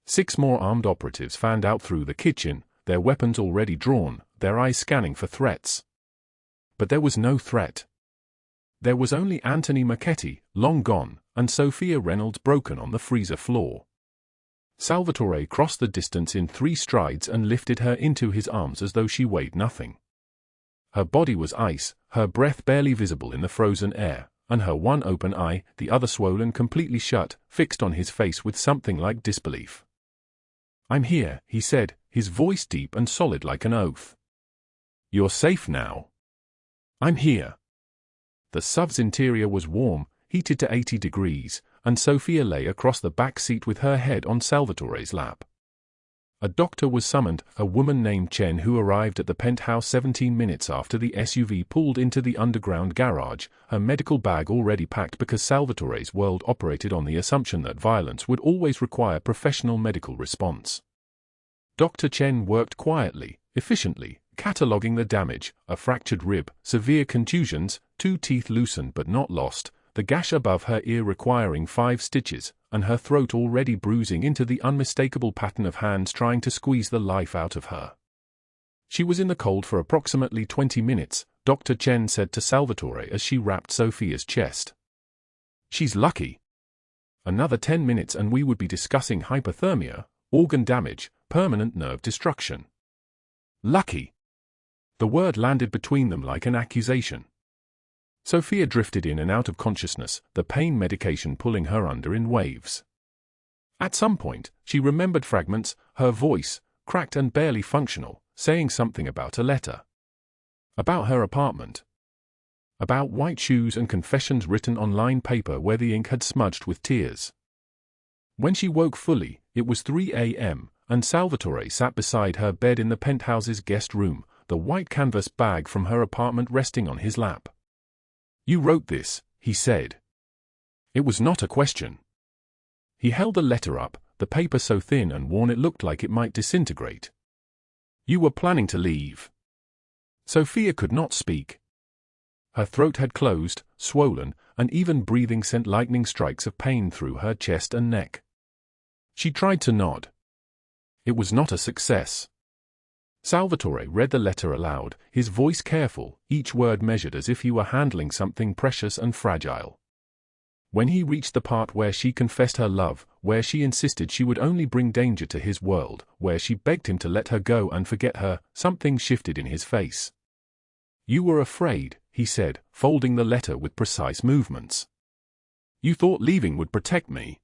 A: 6 more armed operatives fanned out through the kitchen, their weapons already drawn, their eyes scanning for threats. But there was no threat. There was only Anthony Marchetti, long gone, and Sofia Reynolds broken on the freezer floor. Salvatore crossed the distance in 3 strides and lifted her into his arms as though she weighed nothing. Her body was ice, her breath barely visible in the frozen air, and her one open eye, the other swollen completely shut, fixed on his face with something like disbelief. "I'm here," he said, his voice deep and solid like an oath. "You're safe now." "I'm here." The SUV's interior was warm, heated to 80 degrees, and Sofia lay across the back seat with her head on Salvatore's lap. A doctor was summoned, a woman named Chen who arrived at the penthouse 17 minutes after the SUV pulled into the underground garage, her medical bag already packed because Salvatore's world operated on the assumption that violence would always require professional medical response. Dr. Chen worked quietly, efficiently, cataloguing the damage: a fractured rib, severe contusions, 2 teeth loosened but not lost, the gash above her ear requiring 5 stitches, and her throat already bruising into the unmistakable pattern of hands trying to squeeze the life out of her. She was in the cold for approximately 20 minutes, Dr. Chen said to Salvatore as she wrapped Sofia's chest. "She's lucky. Another 10 minutes and we would be discussing hypothermia, organ damage, permanent nerve destruction." Lucky. The word landed between them like an accusation. Sofia drifted in and out of consciousness, the pain medication pulling her under in waves. At some point, she remembered fragments, her voice, cracked and barely functional, saying something about a letter. About her apartment. About white shoes and confessions written on lined paper where the ink had smudged with tears. When she woke fully, it was 3 a.m., and Salvatore sat beside her bed in the penthouse's guest room, the white canvas bag from her apartment resting on his lap. "You wrote this," he said. It was not a question. He held the letter up, the paper so thin and worn it looked like it might disintegrate. "You were planning to leave." Sofia could not speak. Her throat had closed, swollen, and even breathing sent lightning strikes of pain through her chest and neck. She tried to nod. It was not a success. Salvatore read the letter aloud, his voice careful, each word measured as if he were handling something precious and fragile. When he reached the part where she confessed her love, where she insisted she would only bring danger to his world, where she begged him to let her go and forget her, something shifted in his face. "You were afraid," he said, folding the letter with precise movements. "You thought leaving would protect me."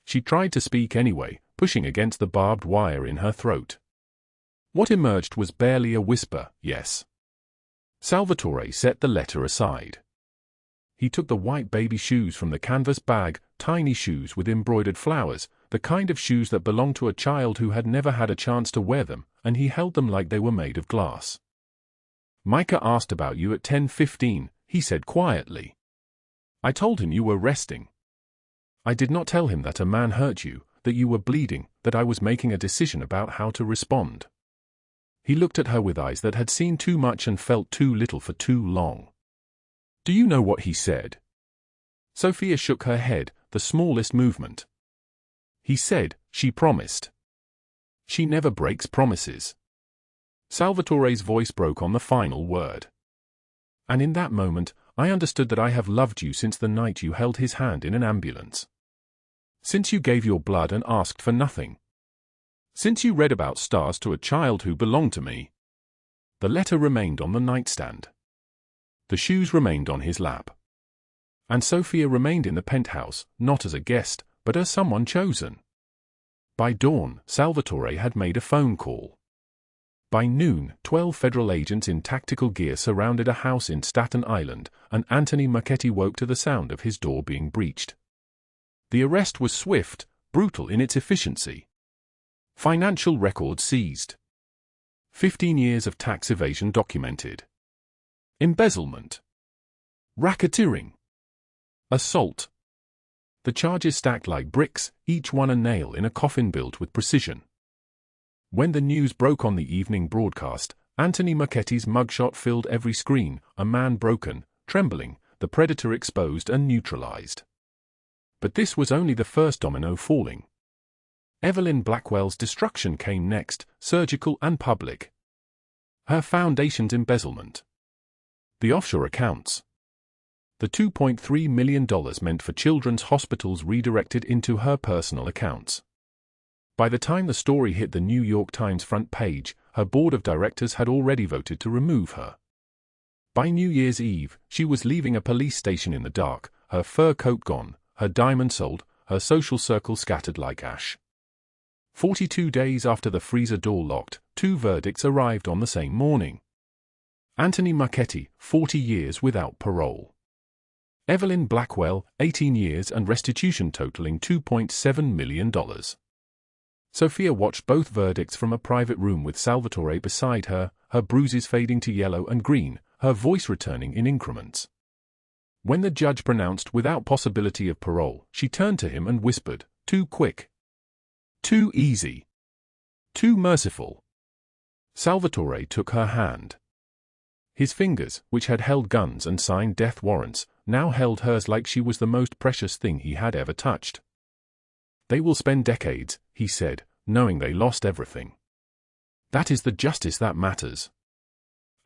A: She tried to speak anyway, pushing against the barbed wire in her throat. What emerged was barely a whisper, "Yes." Salvatore set the letter aside. He took the white baby shoes from the canvas bag, tiny shoes with embroidered flowers, the kind of shoes that belonged to a child who had never had a chance to wear them, and he held them like they were made of glass. "Micah asked about you at 10:15, he said quietly. "I told him you were resting. I did not tell him that a man hurt you, that you were bleeding, that I was making a decision about how to respond." He looked at her with eyes that had seen too much and felt too little for too long. "Do you know what he said?" Sofia shook her head, the smallest movement. "He said, she promised. She never breaks promises." Salvatore's voice broke on the final word. "And in that moment, I understood that I have loved you since the night you held his hand in an ambulance. Since you gave your blood and asked for nothing. Since you read about stars to a child who belonged to me." The letter remained on the nightstand. The shoes remained on his lap. And Sofia remained in the penthouse, not as a guest, but as someone chosen. By dawn, Salvatore had made a phone call. By noon, 12 federal agents in tactical gear surrounded a house in Staten Island, and Anthony Marchetti woke to the sound of his door being breached. The arrest was swift, brutal in its efficiency. Financial records seized. 15 years of tax evasion documented. Embezzlement. Racketeering. Assault. The charges stacked like bricks, each one a nail in a coffin built with precision. When the news broke on the evening broadcast, Anthony Marchetti's mugshot filled every screen, a man broken, trembling, the predator exposed and neutralized. But this was only the first domino falling. Evelyn Blackwell's destruction came next, surgical and public. Her foundation's embezzlement. The offshore accounts. The $2.3 million meant for children's hospitals redirected into her personal accounts. By the time the story hit the New York Times front page, her board of directors had already voted to remove her. By New Year's Eve, she was leaving a police station in the dark, her fur coat gone, her diamond sold, her social circle scattered like ash. 42 days after the freezer door locked, 2 verdicts arrived on the same morning. Anthony Marchetti, 40 years without parole. Evelyn Blackwell, 18 years and restitution totaling $2.7 million. Sofia watched both verdicts from a private room with Salvatore beside her, her bruises fading to yellow and green, her voice returning in increments. When the judge pronounced without possibility of parole, she turned to him and whispered, "Too quick. Too easy. Too merciful." Salvatore took her hand. His fingers, which had held guns and signed death warrants, now held hers like she was the most precious thing he had ever touched. "They will spend decades," he said, knowing they lost everything. "That is the justice that matters."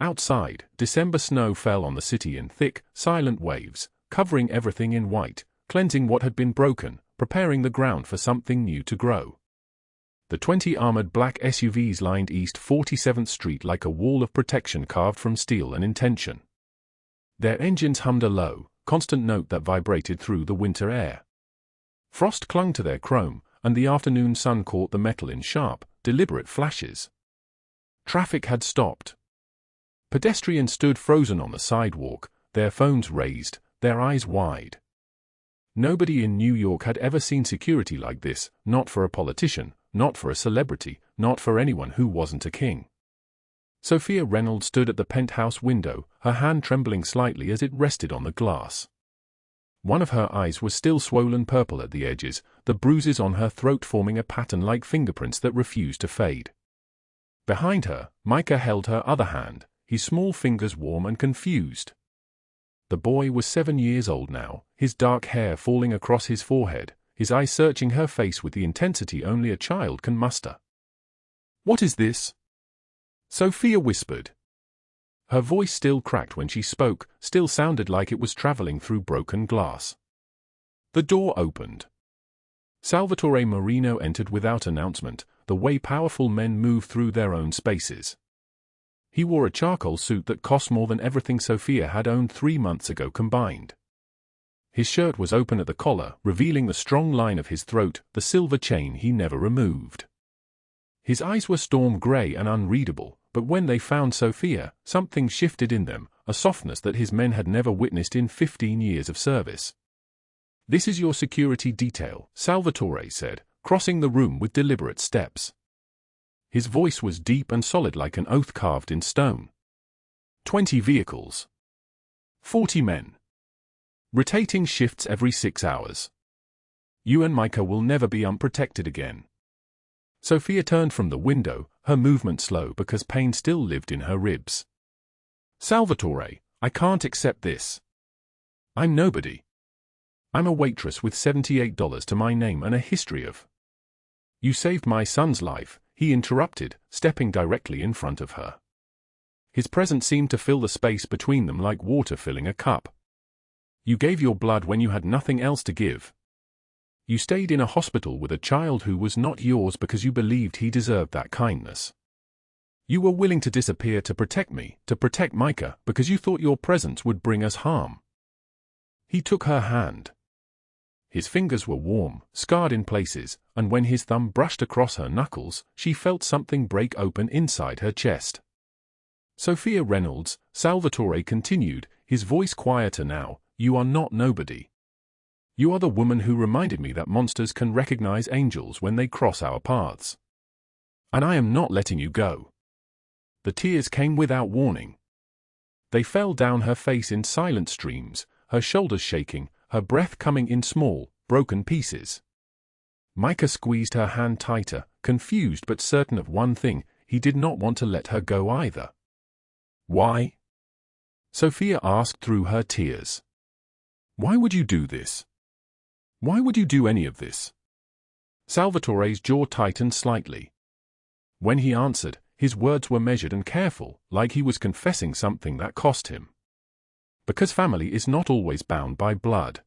A: Outside, December snow fell on the city in thick, silent waves, covering everything in white, cleansing what had been broken, preparing the ground for something new to grow. The 20 armored black SUVs lined East 47th Street like a wall of protection carved from steel and intention. Their engines hummed a low, constant note that vibrated through the winter air. Frost clung to their chrome, and the afternoon sun caught the metal in sharp, deliberate flashes. Traffic had stopped. Pedestrians stood frozen on the sidewalk, their phones raised, their eyes wide. Nobody in New York had ever seen security like this, not for a politician, not for a celebrity, not for anyone who wasn't a king. Sofia Reynolds stood at the penthouse window, her hand trembling slightly as it rested on the glass. One of her eyes was still swollen purple at the edges, the bruises on her throat forming a pattern like fingerprints that refused to fade. Behind her, Micah held her other hand, his small fingers warm and confused. The boy was 7 years old now, his dark hair falling across his forehead, his eyes searching her face with the intensity only a child can muster. "What is this?" Sofia whispered. Her voice still cracked when she spoke, still sounded like it was traveling through broken glass. The door opened. Salvatore Moreno entered without announcement, the way powerful men move through their own spaces. He wore a charcoal suit that cost more than everything Sofia had owned 3 months ago combined. His shirt was open at the collar, revealing the strong line of his throat, the silver chain he never removed. His eyes were storm grey and unreadable, but when they found Sofia, something shifted in them, a softness that his men had never witnessed in 15 years of service. "This is your security detail," Salvatore said, crossing the room with deliberate steps. His voice was deep and solid like an oath carved in stone. 20 vehicles. 40 men. Rotating shifts every 6 hours. You and Micah will never be unprotected again. Sofia turned from the window, her movement slow because pain still lived in her ribs. "Salvatore, I can't accept this. I'm nobody. I'm a waitress with $78 to my name and a history of—" "You saved my son's life," he interrupted, stepping directly in front of her. His presence seemed to fill the space between them like water filling a cup. "You gave your blood when you had nothing else to give. You stayed in a hospital with a child who was not yours because you believed he deserved that kindness. You were willing to disappear to protect me, to protect Micah, because you thought your presence would bring us harm." He took her hand. His fingers were warm, scarred in places, and when his thumb brushed across her knuckles, she felt something break open inside her chest. "Sofia Reynolds," Salvatore continued, his voice quieter now, "you are not nobody. You are the woman who reminded me that monsters can recognize angels when they cross our paths. And I am not letting you go." The tears came without warning. They fell down her face in silent streams, her shoulders shaking, her breath coming in small, broken pieces. Micah squeezed her hand tighter, confused but certain of one thing, he did not want to let her go either. "Why?" Sofia asked through her tears. "Why would you do this? Why would you do any of this?" Salvatore's jaw tightened slightly. When he answered, his words were measured and careful, like he was confessing something that cost him. "Because family is not always bound by blood.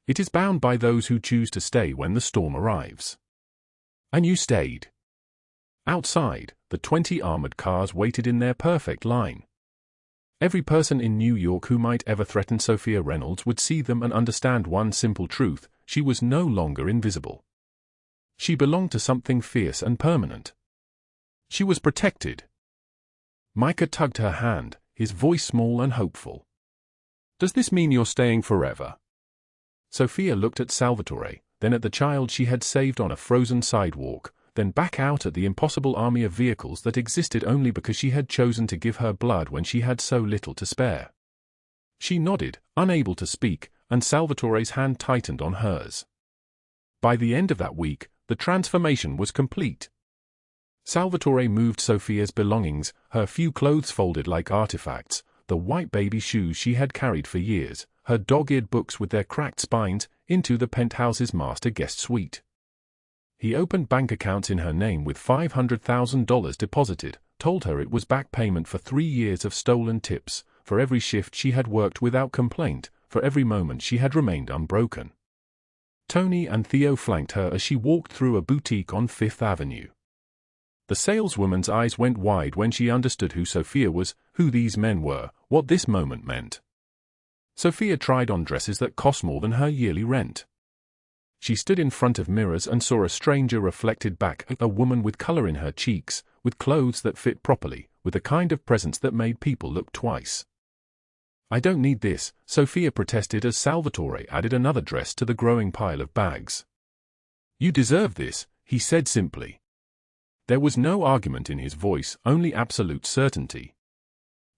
A: It is bound by those who choose to stay when the storm arrives. And you stayed." Outside, the 20 armored cars waited in their perfect line. Every person in New York who might ever threaten Sofia Reynolds would see them and understand one simple truth: she was no longer invisible. She belonged to something fierce and permanent. She was protected. Micah tugged her hand, his voice small and hopeful. "Does this mean you're staying forever?" Sofia looked at Salvatore, then at the child she had saved on a frozen sidewalk, then back out at the impossible army of vehicles that existed only because she had chosen to give her blood when she had so little to spare. She nodded, unable to speak, and Salvatore's hand tightened on hers. By the end of that week, the transformation was complete. Salvatore moved Sofia's belongings, her few clothes folded like artifacts, the white baby shoes she had carried for years, her dog-eared books with their cracked spines, into the penthouse's master guest suite. He opened bank accounts in her name with $500,000 deposited, told her it was back payment for 3 years of stolen tips, for every shift she had worked without complaint, for every moment she had remained unbroken. Tony and Theo flanked her as she walked through a boutique on Fifth Avenue. The saleswoman's eyes went wide when she understood who Sofia was, who these men were, what this moment meant. Sofia tried on dresses that cost more than her yearly rent. She stood in front of mirrors and saw a stranger reflected back, a woman with color in her cheeks, with clothes that fit properly, with the kind of presence that made people look twice. "I don't need this," Sofia protested as Salvatore added another dress to the growing pile of bags. "You deserve this," he said simply. There was no argument in his voice, only absolute certainty.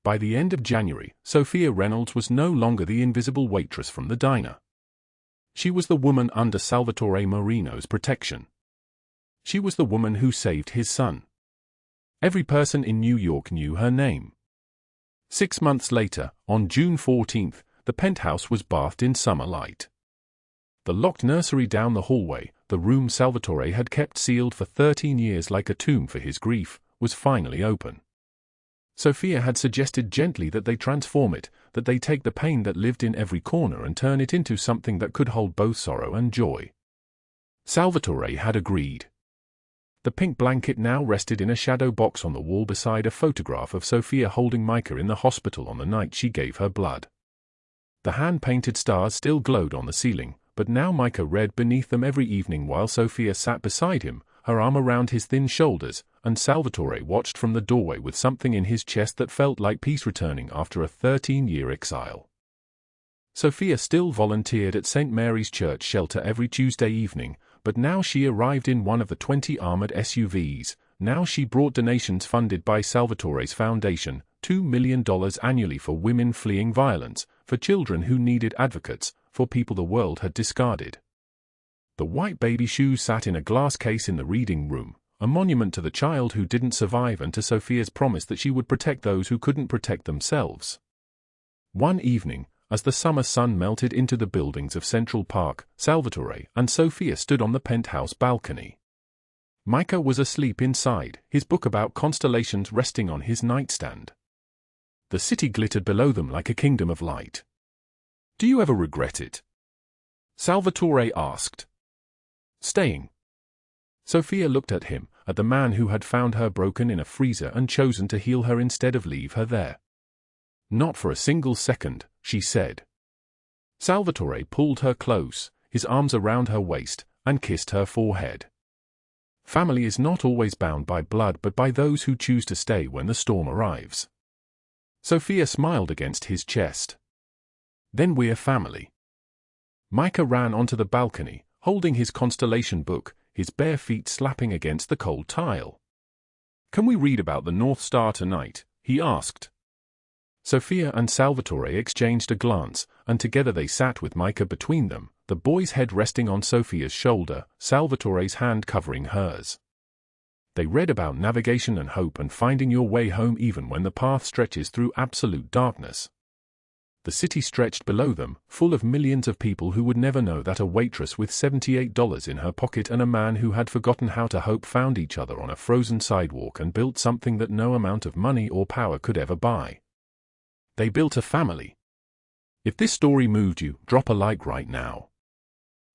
A: By the end of January, Sofia Reynolds was no longer the invisible waitress from the diner. She was the woman under Salvatore Moreno's protection. She was the woman who saved his son. Every person in New York knew her name. 6 months later, on June 14th, the penthouse was bathed in summer light. The locked nursery down the hallway, the room Salvatore had kept sealed for 13 years like a tomb for his grief, was finally open. Sofia had suggested gently that they transform it, that they take the pain that lived in every corner and turn it into something that could hold both sorrow and joy. Salvatore had agreed. The pink blanket now rested in a shadow box on the wall beside a photograph of Sofia holding Micah in the hospital on the night she gave her blood. The hand-painted stars still glowed on the ceiling, but now Micah read beneath them every evening while Sofia sat beside him, her arm around his thin shoulders, and Salvatore watched from the doorway with something in his chest that felt like peace returning after a 13-year exile. Sofia still volunteered at St. Mary's Church shelter every Tuesday evening, but now she arrived in one of the 20 armored SUVs. Now she brought donations funded by Salvatore's foundation, $2 million annually for women fleeing violence, for children who needed advocates, for people the world had discarded. The white baby shoe sat in a glass case in the reading room, a monument to the child who didn't survive and to Sofia's promise that she would protect those who couldn't protect themselves. One evening, as the summer sun melted into the buildings of Central Park, Salvatore and Sofia stood on the penthouse balcony. Micah was asleep inside, his book about constellations resting on his nightstand. The city glittered below them like a kingdom of light. "Do you ever regret it?" Salvatore asked. "Staying?" Sofia looked at him, at the man who had found her broken in a freezer and chosen to heal her instead of leave her there. "Not for a single second," she said. Salvatore pulled her close, his arms around her waist, and kissed her forehead. "Family is not always bound by blood but by those who choose to stay when the storm arrives." Sofia smiled against his chest. "Then we're family." Micah ran onto the balcony, holding his constellation book, his bare feet slapping against the cold tile. "Can we read about the North Star tonight?" he asked. Sofia and Salvatore exchanged a glance, and together they sat with Micah between them, the boy's head resting on Sofia's shoulder, Salvatore's hand covering hers. They read about navigation and hope and finding your way home even when the path stretches through absolute darkness. The city stretched below them, full of millions of people who would never know that a waitress with $78 in her pocket and a man who had forgotten how to hope found each other on a frozen sidewalk and built something that no amount of money or power could ever buy. They built a family. If this story moved you, drop a like right now.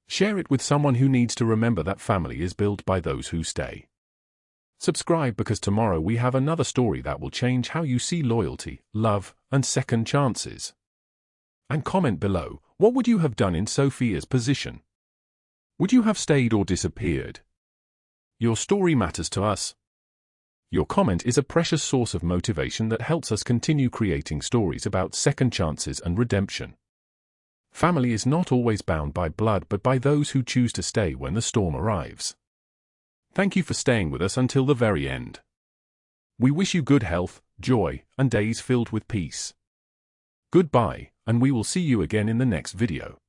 A: Share it with someone who needs to remember that family is built by those who stay. Subscribe because tomorrow we have another story that will change how you see loyalty, love, and second chances. And comment below, what would you have done in Sofia's position? Would you have stayed or disappeared? Your story matters to us. Your comment is a precious source of motivation that helps us continue creating stories about second chances and redemption. Family is not always bound by blood but by those who choose to stay when the storm arrives. Thank you for staying with us until the very end. We wish you good health, joy, and days filled with peace. Goodbye, and we will see you again in the next video.